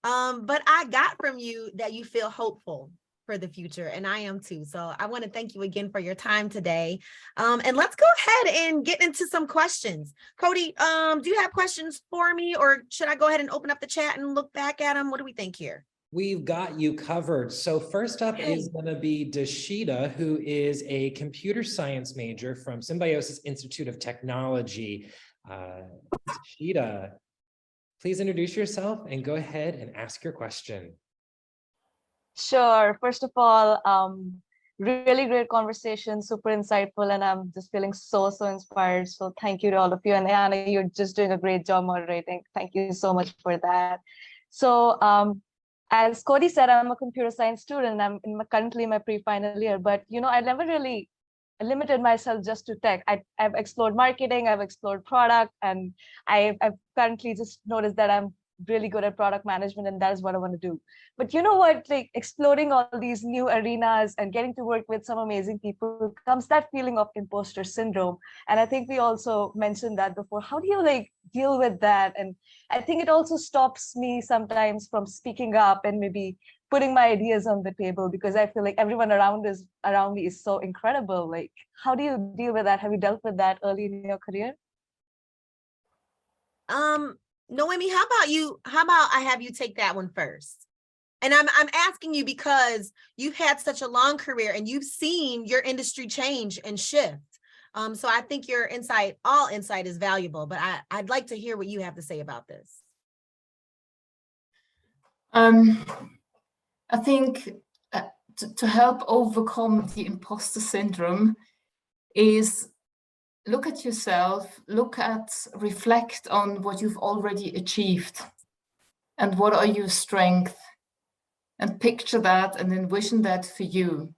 But I got from you that you feel hopeful for the future, and I am too. So I want to thank you again for your time today. And let's go ahead and get into some questions. Cody, do you have questions for me, or should I go ahead and open up the chat and look back at them? What do we think here? We've got you covered. So first up is going to be Dashida, who is a computer science major from Symbiosis Institute of Technology. Dashida, please introduce yourself and go ahead and ask your question. Sure. First of all, really great conversation, super insightful, and I'm just feeling so inspired. So thank you to all of you. And Anna, you're just doing a great job moderating. Thank you so much for that. So as Cody said, I'm a computer science student. I'm currently in my pre-final year, but I never really limited myself just to tech. I've explored marketing, I've explored product, and I've currently just noticed that I'm really good at product management, and that is what I want to do. But you know what, like exploring all these new arenas and getting to work with some amazing people comes that feeling of imposter syndrome. And I think we also mentioned that before. How do you like deal with that? And I think it also stops me sometimes from speaking up and maybe putting my ideas on the table, because I feel like everyone around me is so incredible. Like, how do you deal with that? Have you dealt with that early in your career? Noemi, how about I have you take that one first? And I'm asking you because you've had such a long career and you've seen your industry change and shift. So I think your all insight is valuable, but I'd like to hear what you have to say about this. I think to help overcome the imposter syndrome is look at yourself, reflect on what you've already achieved and what are your strengths, and picture that and envision that for you.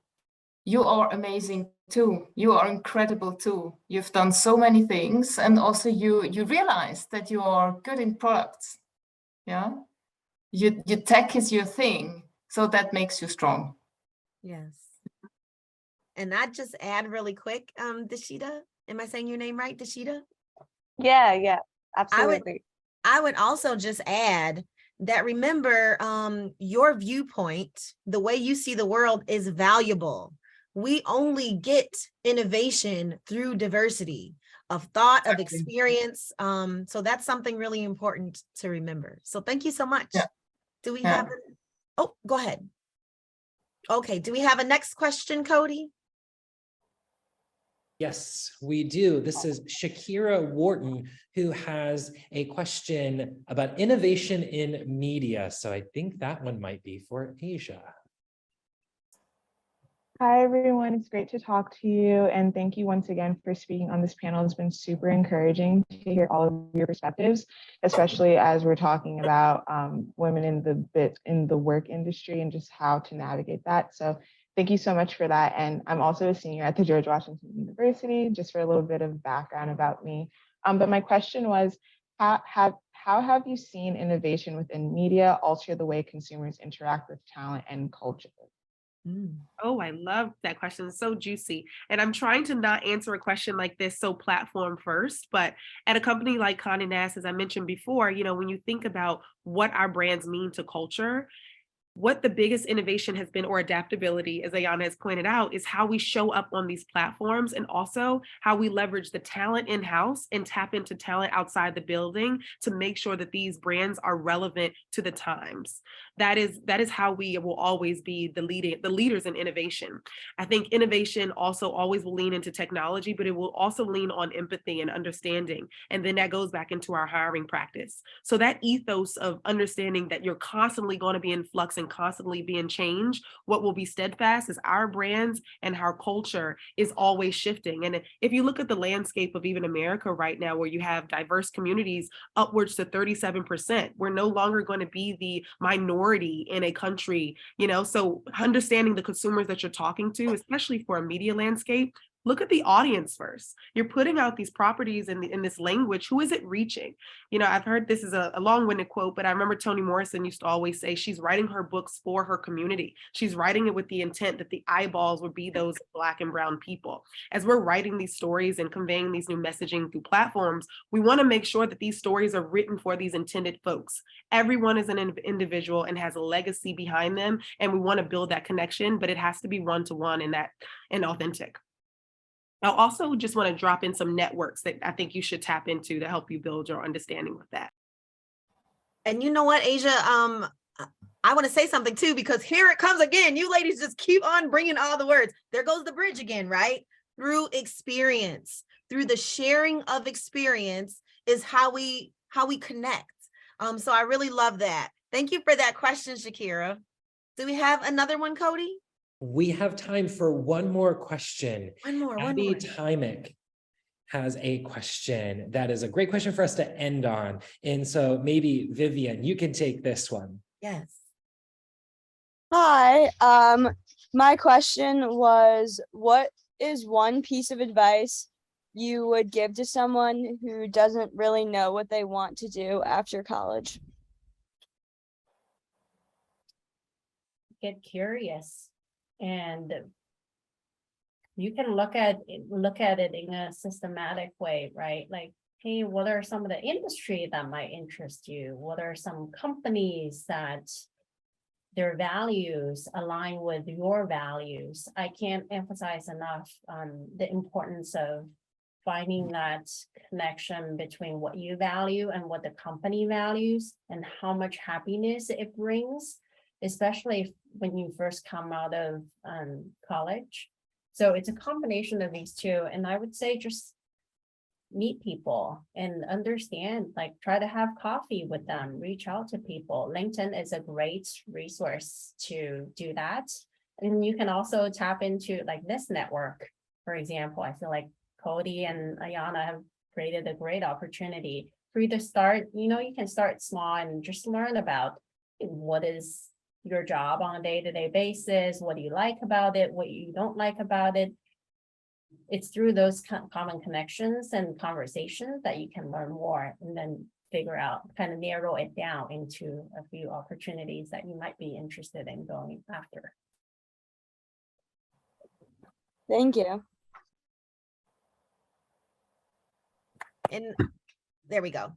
You are amazing too. You are incredible too. You've done so many things, and also you realize that you are good in products. Yeah, your tech is your thing, so that makes you strong. Yes. And I'd just add really quick, Dashida. Am I saying your name right, Dashida? Yeah, absolutely. I would also just add that remember, your viewpoint, the way you see the world is valuable. We only get innovation through diversity of thought, of experience. So that's something really important to remember. So thank you so much. Yeah. Do we have, oh, go ahead. Okay, do we have a next question, Cody? Yes, we do. This is Shakira Wharton, who has a question about innovation in media. So I think that one might be for Asia. Hi, everyone. It's great to talk to you. And thank you once again for speaking on this panel. It's been super encouraging to hear all of your perspectives, especially as we're talking about women in the work industry and just how to navigate that. So thank you so much for that. And I'm also a senior at the George Washington University, just for a little bit of background about me. But my question was, how have you seen innovation within media alter the way consumers interact with talent and culture? Oh, I love that question. It's so juicy. And I'm trying to not answer a question like this so platform first, but at a company like Condé Nast, as I mentioned before, when you think about what our brands mean to culture, what the biggest innovation has been, or adaptability, as Ayana has pointed out, is how we show up on these platforms, and also how we leverage the talent in-house and tap into talent outside the building to make sure that these brands are relevant to the times. That is how we will always be the leaders in innovation. I think innovation also always will lean into technology, but it will also lean on empathy and understanding. And then that goes back into our hiring practice. So that ethos of understanding that you're constantly going to be in flux and constantly be in change, what will be steadfast is our brands and our culture is always shifting. And if you look at the landscape of even America right now, where you have diverse communities upwards to 37%, we're no longer going to be the minority in a country, so understanding the consumers that you're talking to, especially for a media landscape, look at the audience first. You're putting out these properties in this language. Who is it reaching? I've heard this is a long-winded quote, but I remember Toni Morrison used to always say she's writing her books for her community. She's writing it with the intent that the eyeballs would be those Black and brown people. As we're writing these stories and conveying these new messaging through platforms, we want to make sure that these stories are written for these intended folks. Everyone is an individual and has a legacy behind them, and we want to build that connection, but it has to be one-to-one and authentic. I also just want to drop in some networks that I think you should tap into to help you build your understanding with that. And you know what, Asia, I want to say something too, because here it comes again. You ladies just keep on bringing all the words. There goes the bridge again, right? Through experience, through the sharing of experience is how we connect. So I really love that. Thank you for that question, Shakira. Do we have another one, Cody? We have time for one more question. One more. Abby Tymick has a question that is a great question for us to end on. And so maybe Vivian, you can take this one. Yes. Hi, my question was, what is one piece of advice you would give to someone who doesn't really know what they want to do after college? Get curious, and you can look at it in a systematic way, right? Like, hey, what are some of the industry that might interest you? What are some companies that their values align with your values? I can't emphasize enough the importance of finding that connection between what you value and what the company values, and how much happiness it brings, especially when you first come out of college. So it's a combination of these two. And I would say just meet people and understand, like, try to have coffee with them, reach out to people. LinkedIn is a great resource to do that. And you can also tap into like this network. For example, I feel like Cody and Ayana have created a great opportunity for you to start, you can start small and just learn about what is your job on a day-to-day basis. What do you like about it? What you don't like about it? It's through those common connections and conversations that you can learn more, and then figure out, kind of narrow it down into a few opportunities that you might be interested in going after. Thank you. And there we go.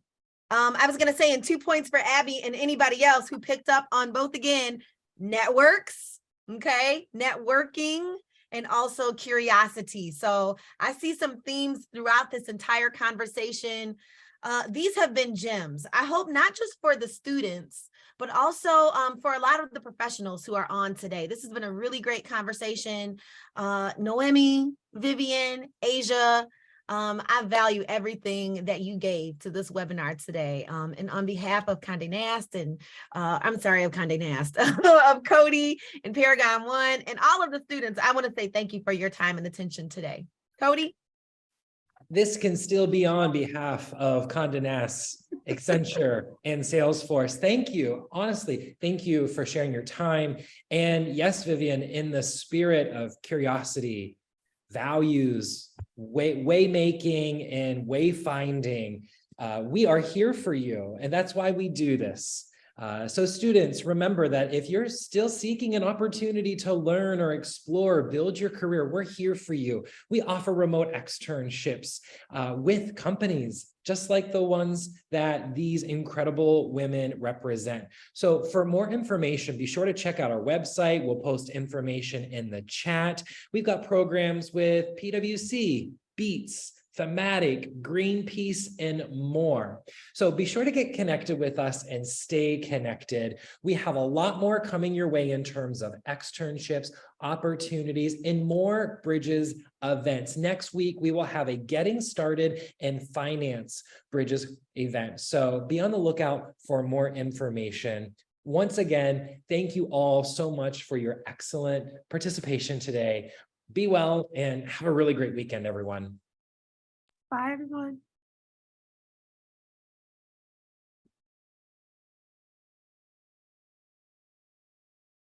I was going to say, in 2 points for Abby and anybody else who picked up on both, again, networks, okay, networking, and also curiosity. So I see some themes throughout this entire conversation. These have been gems. I hope not just for the students, but also for a lot of the professionals who are on today. This has been a really great conversation. Noemi, Vivian, Asia, I value everything that you gave to this webinar today. And on behalf of Condé Nast and Condé Nast, of Cody and Paragon One and all of the students, I want to say thank you for your time and attention today. Cody? This can still be on behalf of Condé Nast, Accenture, and Salesforce. Thank you. Honestly, thank you for sharing your time. And yes, Vivian, in the spirit of curiosity, values, way-making and way-finding, we are here for you. And that's why we do this. So students, remember that if you're still seeking an opportunity to learn or explore, build your career, we're here for you. We offer remote externships with companies just like the ones that these incredible women represent. So for more information, be sure to check out our website. We'll post information in the chat. We've got programs with PwC, Beats, Thematic, Greenpeace, and more. So be sure to get connected with us and stay connected. We have a lot more coming your way in terms of externships, opportunities, and more Bridges events. Next week, we will have a Getting Started in Finance Bridges event. So be on the lookout for more information. Once again, thank you all so much for your excellent participation today. Be well and have a really great weekend, everyone. Bye, everyone.